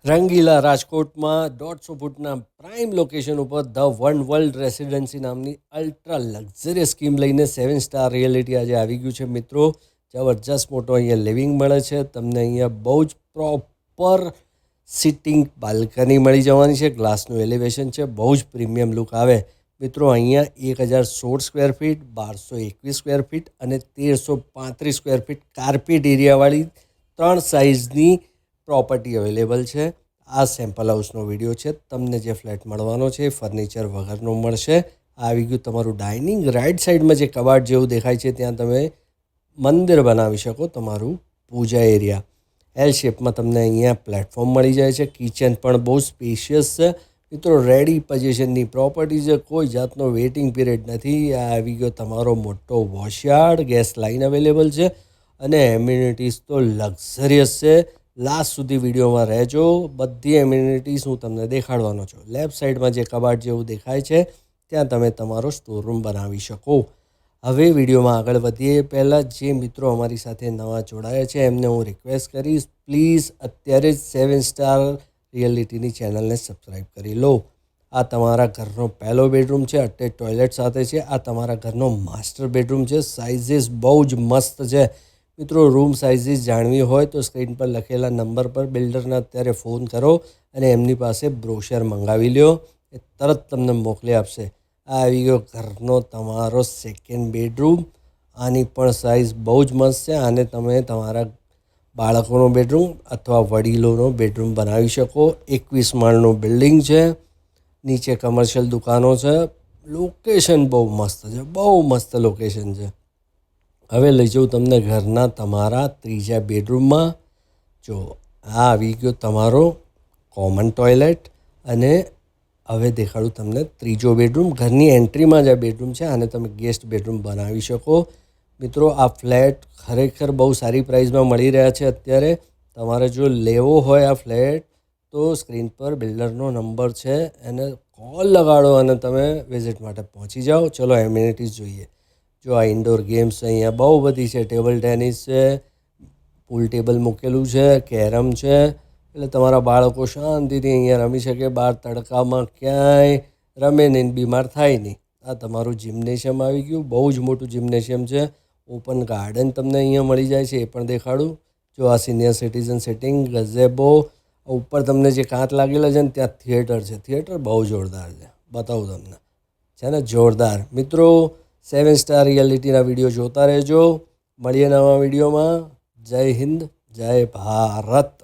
રંગીલા રાજકોટમાં 150 ફૂટના prime location ઉપર the one world residency નામની અલ્ટ્રા લક્ઝરિયસ સ્કીમ લઈને 7 સ્ટાર રિયાલિટી આજે આવી ગયું છે મિત્રો. જબરજસ્ત મોટો અહીંયા લિવિંગ મળે છે તમને. અહીંયા બહુ જ પ્રોપર સિટિંગ બાલ્કની મળી જવાની છે. ગ્લાસનું એલિવેશન છે, બહુ જ પ્રીમિયમ લુક આવે મિત્રો. અહીંયા 1016 સ્ક્વેર ફીટ, 1221 સ્ક્વેર ફીટ અને 1335 સ્ક્વેર ફીટ કાર્પેટ એરિયાવાળી 3 સાઇઝની પ્રોપર્ટી અવેલેબલ છે. આ સેમ્પલ હાઉસનો વિડીયો છે. તમને જે ફ્લેટ મળવાનો છે ફર્નિચર વગરનો મળશે. આવી ગયું તમારું ડાઇનિંગ. રાઇટ સાઈડમાં જે કબાટ જેવું દેખાય છે ત્યાં તમે મંદિર બનાવી શકો, તમારું પૂજા એરિયા. એલ શેપમાં તમને અહીંયા પ્લેટફોર્મ મળી જાય છે. કિચન પણ બહુ સ્પેશિયસ છે મિત્રો. રેડી પોઝિશનની પ્રોપર્ટી છે, કોઈ જાતનો વેઇટિંગ પીરિયડ નથી. આ આવી ગયો તમારો મોટો વોશયાર્ડ. ગેસ લાઇન અવેલેબલ છે અને એમ્યુનિટીઝ તો લક્ઝરિયસ છે. લાસ્ટ સુધી વિડીયોમાં રહેજો, બધી એમ્યુનિટીઝ હું તમને દેખાડવાનો છું. લેફ્ટ સાઈડમાં જે કબાટ જેવું દેખાય છે ત્યાં તમે તમારો સ્ટોરરૂમ બનાવી શકો. હવે વિડીયોમાં આગળ વધીએ પહેલાં જે મિત્રો અમારી સાથે નવા જોડાયા છે એમને હું રિક્વેસ્ટ કરીશ, પ્લીઝ અત્યારે જ 7 સ્ટાર રિયાલિટીની ચેનલને સબસ્ક્રાઈબ કરી લો. આ તમારા ઘરનો પહેલો બેડરૂમ છે, અટેચ ટોયલેટ સાથે છે. આ તમારા ઘરનો માસ્ટર બેડરૂમ છે. સાઇઝીસ બહુ જ મસ્ત છે મિત્રો. રૂમ સાઇઝીસ જાણવી હોય તો સ્ક્રીન પર લખેલા નંબર પર બિલ્ડરને અત્યારે ફોન કરો અને એમની પાસે બ્રોશર મંગાવી લ્યો, એ તરત તમને મોકલી આપશે. આ આવી ગયો ઘરનો તમારો સેકન્ડ બેડરૂમ. આની પણ સાઇઝ બહુ જ મસ્ત છે. આને તમે તમારા બાળકોનો બેડરૂમ અથવા વડીલોનો બેડરૂમ બનાવી શકો. 21 માળનું બિલ્ડિંગ છે, નીચે કમર્શિયલ દુકાનો છે. લોકેશન બહુ મસ્ત છે, બહુ મસ્ત લોકેશન છે. હવે લઈ જાઉં તમને ઘરના તમારા ત્રીજા બેડરૂમમાં. જો આ આવી ગયો તમારો કોમન ટોયલેટ અને હવે દેખાડું તમને ત્રીજો બેડરૂમ. ઘરની એન્ટ્રીમાં જ આ બેડરૂમ છે. આને તમે ગેસ્ટ બેડરૂમ બનાવી શકો મિત્રો. આ ફ્લેટ ખરેખર બહુ સારી પ્રાઇસમાં મળી રહ્યા છે અત્યારે. તમારે જો લેવો હોય આ ફ્લેટ તો સ્ક્રીન પર બિલ્ડરનો નંબર છે, એને કોલ લગાડો અને તમે વિઝિટ માટે પહોંચી જાઓ. ચલો એમ્યુનિટીઝ જોઈએ. જો આ ઇન્ડોર ગેમ્સ અહીંયા બહુ બધી છે. ટેબલ ટેનિસ છે, પૂલ ટેબલ મૂકેલું છે, કેરમ છે, એટલે તમારા બાળકો શાંતિથી અહીંયા રમી શકે. બહાર તડકામાં ક્યાંય રમે નહીં, બીમાર થાય નહીં. આ તમારું જિમ્નેશિયમ આવી ગયું. બહુ જ મોટું જિમ્નેશિયમ છે. ઓપન ગાર્ડન તમને અહીંયા મળી જાય છે, એ પણ દેખાડું. જો આ સિનિયર સિટીઝન સિટિંગ, ગઝેબો. ઉપર તમને જે કાચ લાગેલા છે ને ત્યાં થિયેટર છે. થિયેટર બહુ જોરદાર છે, બતાવું તમને, છે ને જોરદાર. મિત્રો 7 સ્ટાર રિયાલિટીના વિડીયો જોતા રહેજો. મળીએ નવા વિડીયોમાં. જય હિન્દ, જય ભારત.